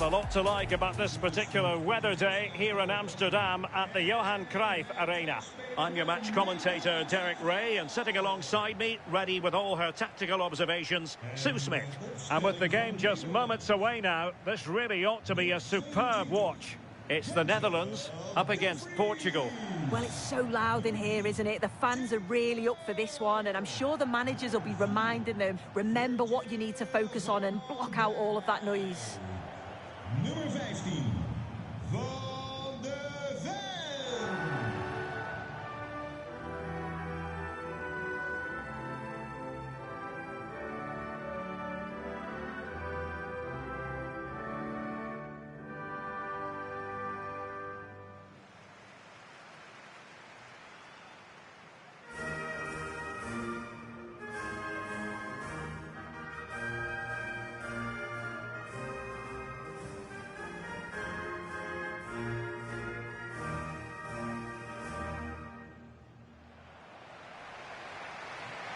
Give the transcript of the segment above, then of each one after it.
Well, a lot to like about this particular weather day here in Amsterdam at the Johan Cruyff Arena. I'm your match commentator, Derek Ray, and sitting alongside me, ready with all her tactical observations, Sue Smith. And with the game just moments away now, this really ought to be a superb watch. It's the Netherlands up against Portugal. Well, it's so loud in here, isn't it? The fans are really up for this one, and I'm sure the managers will be reminding them, remember what you need to focus on and block out all of that noise. Nummer 15 van de Ven.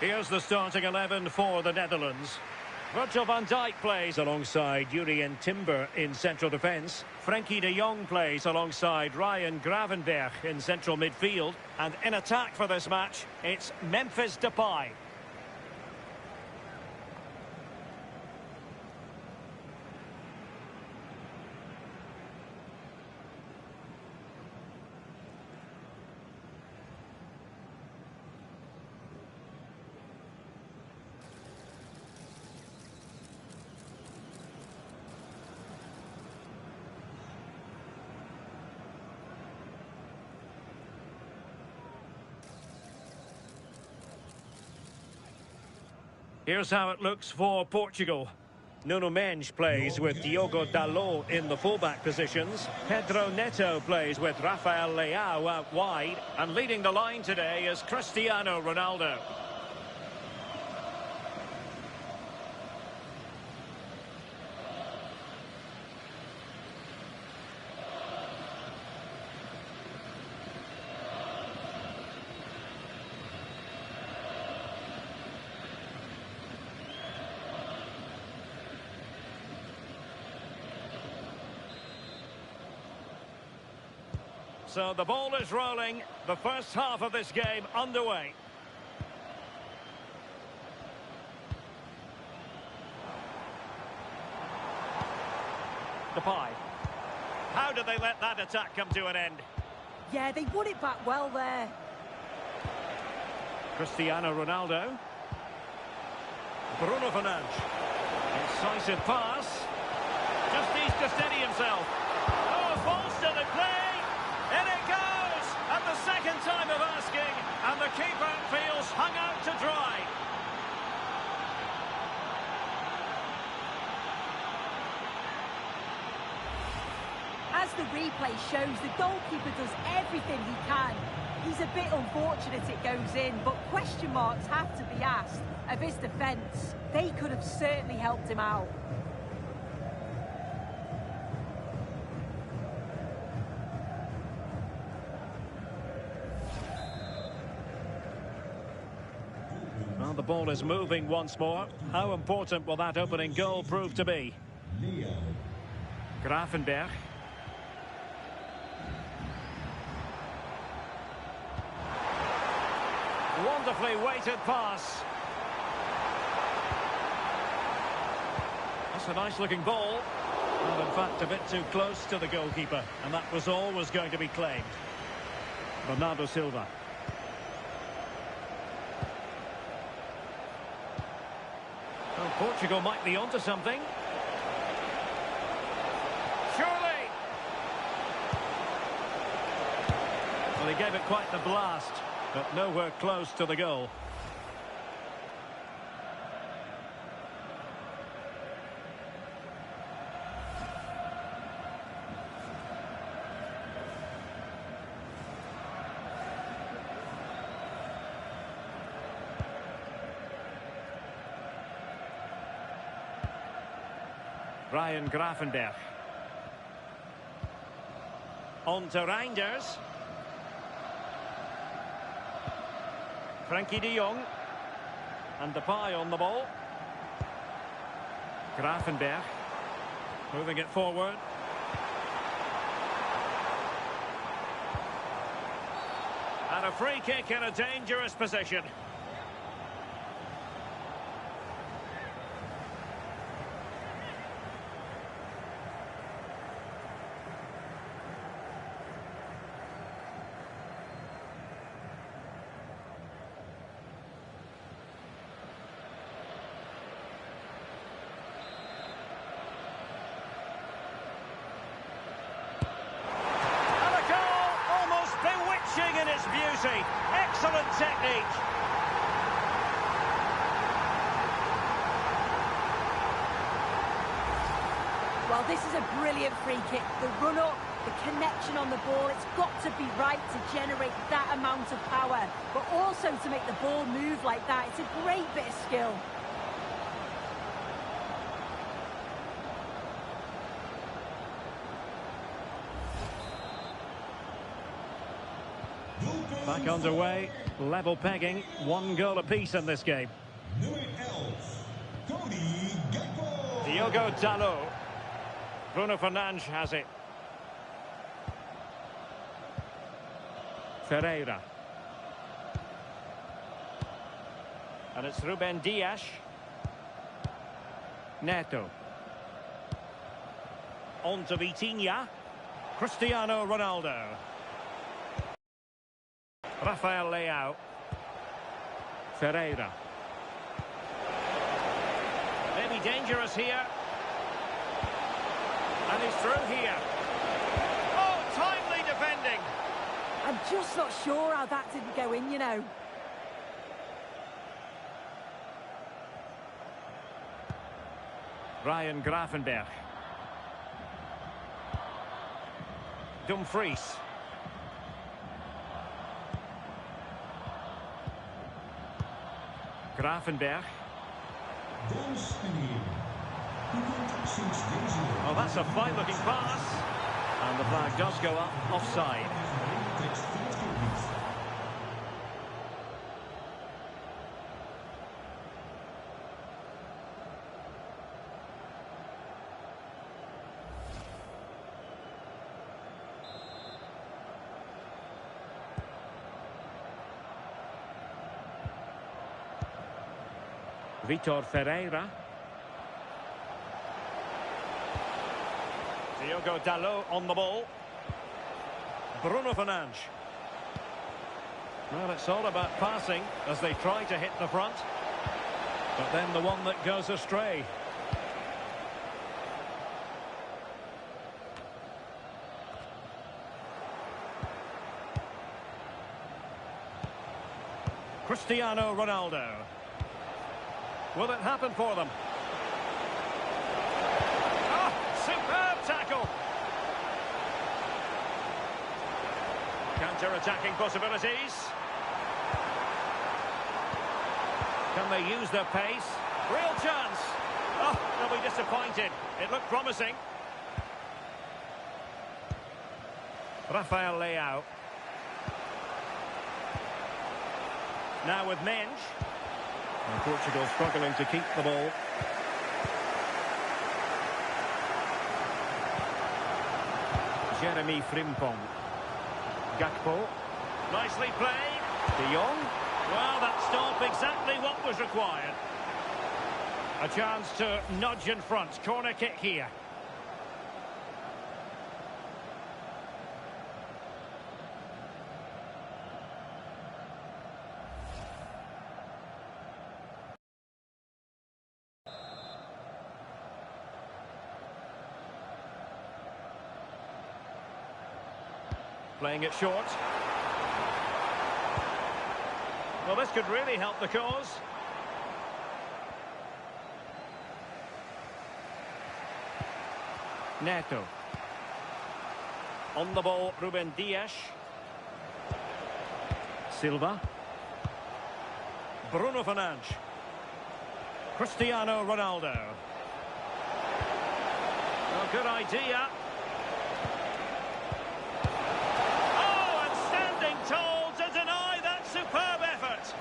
Here's the starting 11 for the Netherlands. Virgil van Dijk plays alongside Jurien Timber in central defence. Frenkie de Jong plays alongside Ryan Gravenberch in central midfield. And in attack for this match, it's Memphis Depay. Here's how it looks for Portugal. Nuno Mendes plays with Diogo Dalot in the fullback positions. Pedro Neto plays with Rafael Leao out wide. And leading the line today is Cristiano Ronaldo. So the ball is rolling. The first half of this game underway. Depay. How did they let that attack come to an end? Yeah, they won it back well there. Cristiano Ronaldo. Bruno Fernandes. Incisive pass. Just needs to steady himself. Oh, ball still in play. In it goes! And the second time of asking, and the keeper feels hung out to dry. As the replay shows, the goalkeeper does everything he can. He's a bit unfortunate it goes in, but question marks have to be asked of his defence. They could have certainly helped him out. Well, the ball is moving once more. How important will that opening goal prove to be? Gravenberch. Wonderfully weighted pass. That's a nice looking ball. And in fact a bit too close to the goalkeeper. And that was always going to be claimed. Bernardo Silva. Well, Portugal might be onto something. Surely! Well, he gave it quite the blast, but nowhere close to the goal. Ryan Gravenberch. On to Reinders. Frenkie de Jong. And Depay on the ball. Gravenberch. Moving it forward. And a free kick in a dangerous position. In its beauty, excellent technique. Well, this is a brilliant free kick. The run-up, the connection on the ball, it's got to be right to generate that amount of power, but also to make the ball move like that. It's a great bit of skill. Back underway, level pegging, 1 goal apiece in this game. Diogo Dalot. Bruno Fernandes has it. Ferreira. And it's Ruben Dias. Neto. On to Vitinha. Cristiano Ronaldo. Rafael Leao. Ferreira. Maybe dangerous here. And he's through here. Oh, timely defending. I'm just not sure how that didn't go in, you know. Ryan Gravenberch. Dumfries. Gravenberch. Oh, that's a fine-looking pass. And the flag does go up, offside. Vitor Ferreira. Diogo Dalot on the ball. Bruno Fernandes. Well, it's all about passing as they try to hit the front. But then the one that goes astray. Cristiano Ronaldo. Will it happen for them? Oh, superb tackle. Counter-attacking possibilities. Can they use their pace? Real chance. Oh, they'll be disappointed. It looked promising. Rafael Leao. Now with Mendes. And Portugal struggling to keep the ball. Jeremy Frimpong. Gakpo. Nicely played. De Jong. Well, that stop exactly what was required. A chance to nudge in front. Corner kick here. Playing it short. Well, this could really help the cause. Neto. On the ball, Ruben Dias. Silva. Bruno Fernandes. Cristiano Ronaldo. Well, good idea. Told to deny that superb effort.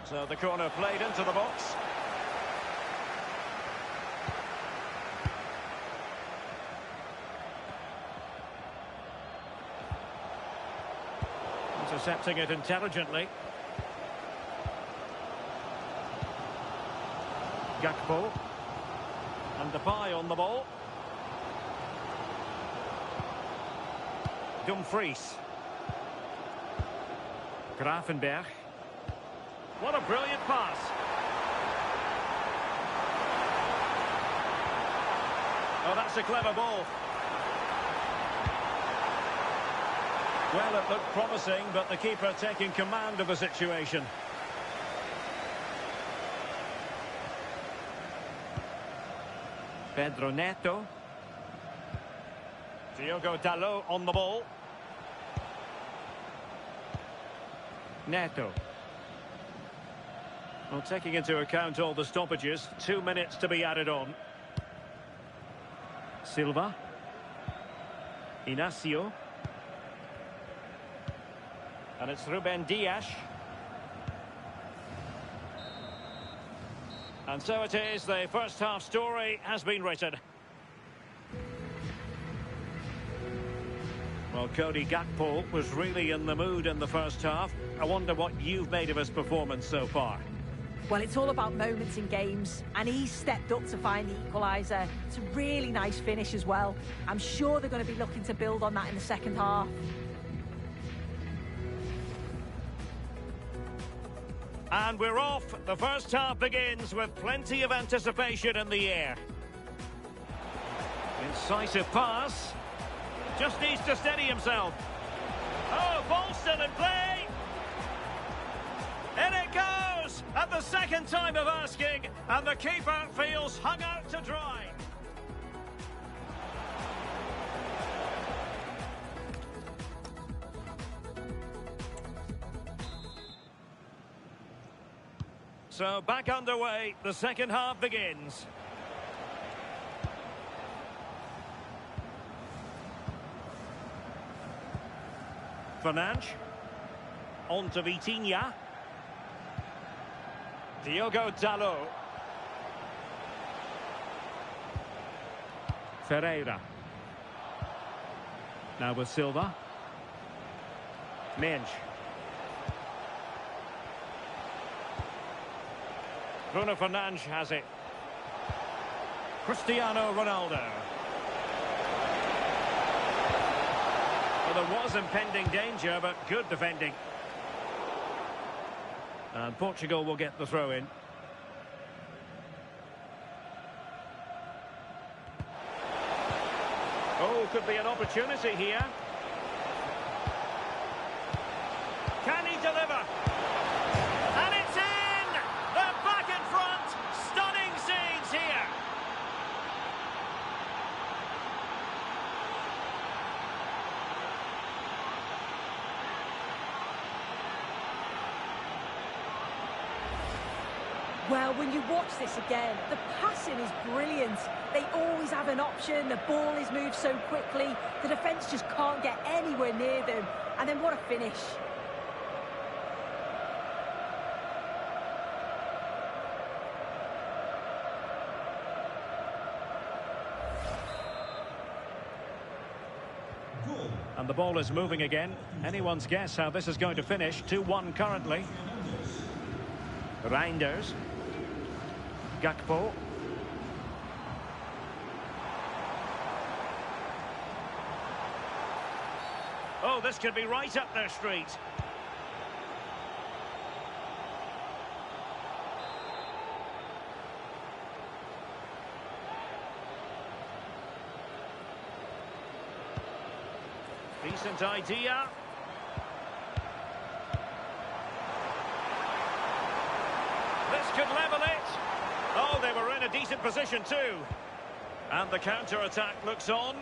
So the corner played into the box. Intercepting it intelligently. Gakpo. And Depay on the ball. Dumfries. Grafenberg. What a brilliant pass. Oh, that's a clever ball. Well, it looked promising, but the keeper taking command of the situation. Pedro Neto. Diogo Dalot on the ball. Neto. Well, taking into account all the stoppages, 2 minutes to be added on. Silva. Inacio. And it's Ruben Dias. And so it is, the first half story has been written. Well, Cody Gakpo was really in the mood in the first half. I wonder what you've made of his performance so far. Well, it's all about moments in games, and he stepped up to find the equaliser. It's a really nice finish as well. I'm sure they're going to be looking to build on that in the second half. And we're off. The first half begins with plenty of anticipation in the air. Incisive pass. Just needs to steady himself. Oh, ball still in play. In it goes at the second time of asking, and the keeper feels hung out to dry. So back underway, the second half begins. Fernandes. On to Vitinha. Diogo Dalot. Ferreira. Now with Silva. Mensch. Bruno Fernandes has it. Cristiano Ronaldo. Well, there was impending danger, but good defending. And Portugal will get the throw in. Oh, could be an opportunity here. Can he deliver? And it's in! They're back in front! Stunning scenes here! Well, when you watch this again, the passing is brilliant. They always have an option, the ball is moved so quickly, the defence just can't get anywhere near them. And then what a finish. And the ball is moving again. Anyone's guess how this is going to finish. 2-1 currently. Reinders. Gakpo. Oh, this could be right up their street. Decent idea. This could level it. Oh, they were in a decent position too. And the counter-attack looks on.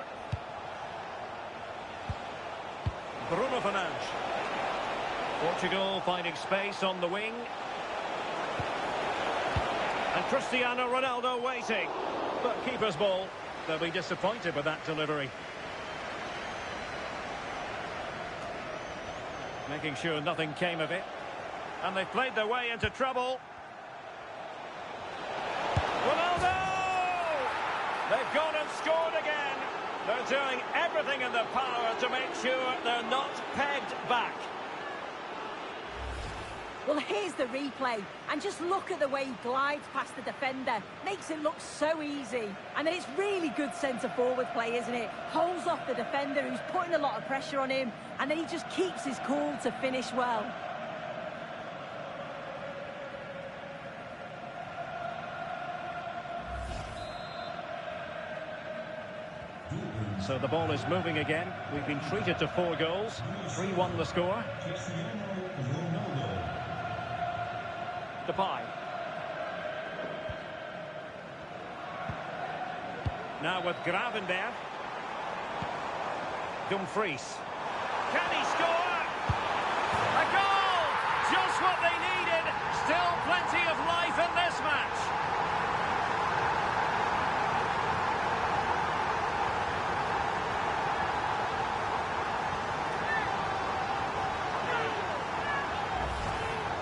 Bruno Fernandes. Portugal finding space on the wing. And Cristiano Ronaldo waiting. But keeper's ball. They'll be disappointed with that delivery. Making sure nothing came of it. And they've played their way into trouble. Ronaldo! They've gone and scored again. They're doing everything in their power to make sure they're not pegged back. Well, here's the replay, and just look at the way he glides past the defender. Makes it look so easy. And it's really good centre-forward play, isn't it? Holds off the defender who's putting a lot of pressure on him, and then he just keeps his cool to finish well. So the ball is moving again. We've been treated to 4 goals. 3-1 the score. Depay. Now with Gravenberg. Dumfries. Can he score? A goal! Just what they needed. Still plenty of life in this match.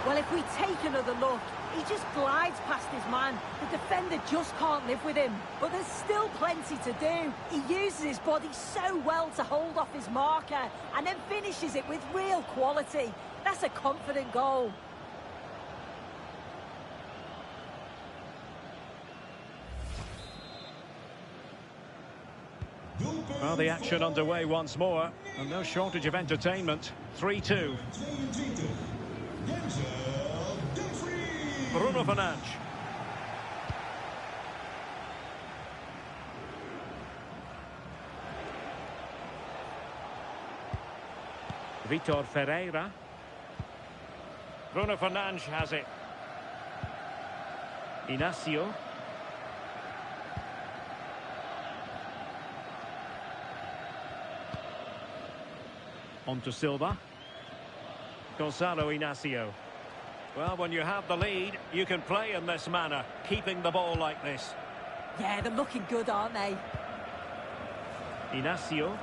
Well, if we take another look, he just glides past his man. The defender just can't live with him. But there's still plenty to do. He uses his body so well to hold off his marker and then finishes it with real quality. That's a confident goal. Well, the action underway once more, and no shortage of entertainment. 3-2. Bruno Fernandes. Vitor Ferreira. Bruno Fernandes has it. Inacio. On to Silva. Gonzalo Inacio. Well, when you have the lead, you can play in this manner, keeping the ball like this. Yeah, they're looking good, aren't they? Inacio.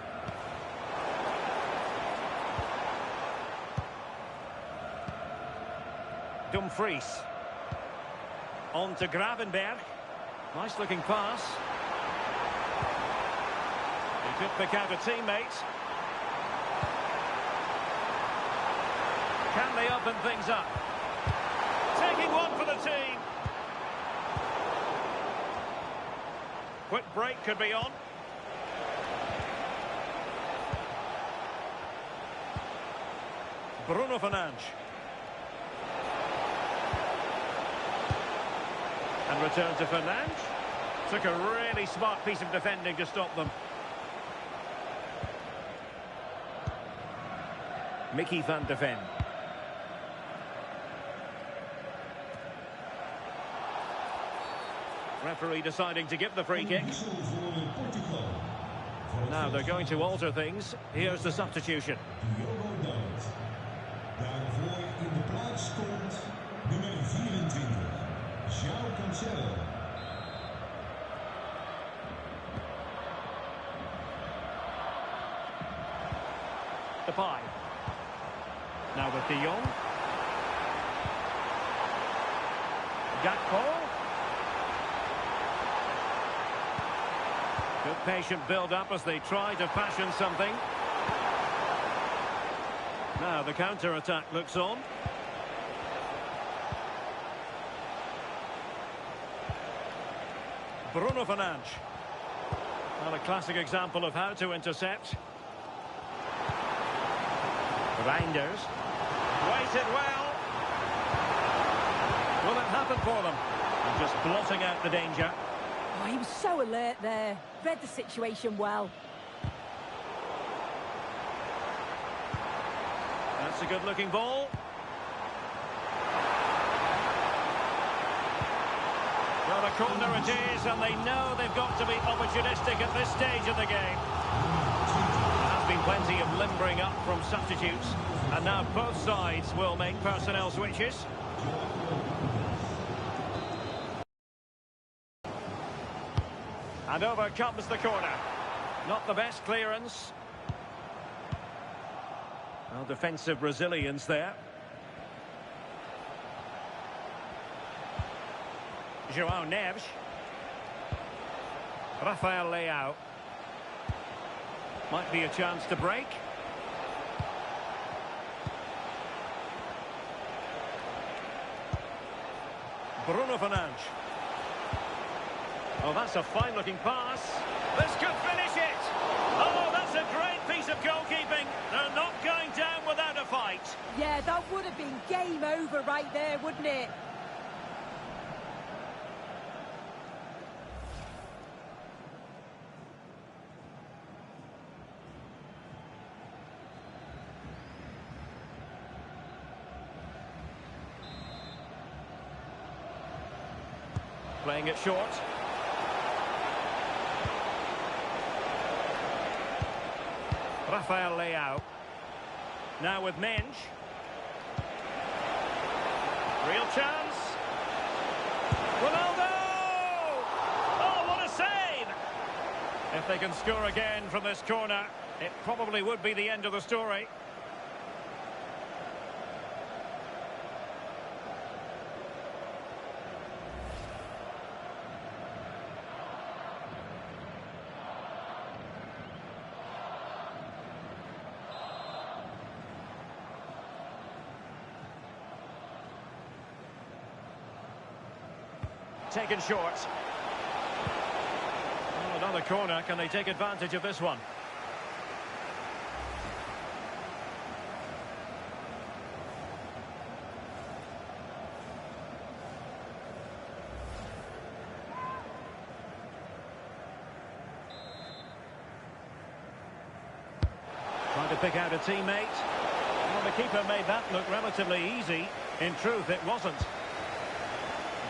Dumfries. On to Gravenberg. Nice looking pass. He could pick out a teammate. Can they open things up? Taking one for the team. Quick break could be on. Bruno Fernandes. And return to Fernandes. Took a really smart piece of defending to stop them. Mickey van de Ven. Referee deciding to give the free kick. Now they're going to alter things. Here's the substitution. Daarvoor in de plaats komt nummer 24, João Cancelo. Depay. Now with De Jong. Gakpo. Good patient build-up as they try to fashion something. Now the counter-attack looks on. Bruno Fernandes. Well, a classic example of how to intercept. Reinders. Waited well. Will it happen for them? And just blotting out the danger. Oh, he was so alert there. Read the situation well. That's a good-looking ball. Well, a corner it is, and they know they've got to be opportunistic at this stage of the game. There has been plenty of limbering up from substitutes, and now both sides will make personnel switches. And over comes the corner. Not the best clearance. Well, defensive resilience there. João Neves. Rafael Leao. Might be a chance to break. Bruno Fernandes. Oh, that's a fine-looking pass. This could finish it. Oh, that's a great piece of goalkeeping. They're not going down without a fight. Yeah, that would have been game over right there, wouldn't it? Playing it short. Rafael Leao. Now with Mensch. Real chance. Ronaldo! Oh, what a save! If they can score again from this corner, it probably would be the end of the story. Taken short. Oh, another corner. Can they take advantage of this one? Trying to pick out a teammate. Well, the keeper made that look relatively easy. In truth, it wasn't.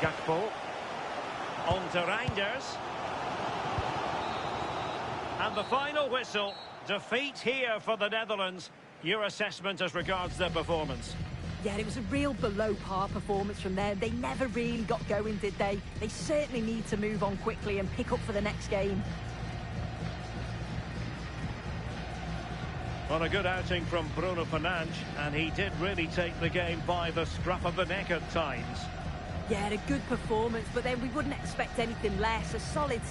Gakpo. On to Reinders. And the final whistle. Defeat here for the Netherlands. Your assessment as regards their performance? Yeah, it was a real below-par performance from them. They never really got going, did they? They certainly need to move on quickly and pick up for the next game. Well, a good outing from Bruno Fernandes, and he did really take the game by the scruff of the neck at times. Yeah, a good performance, but then we wouldn't expect anything less. A solid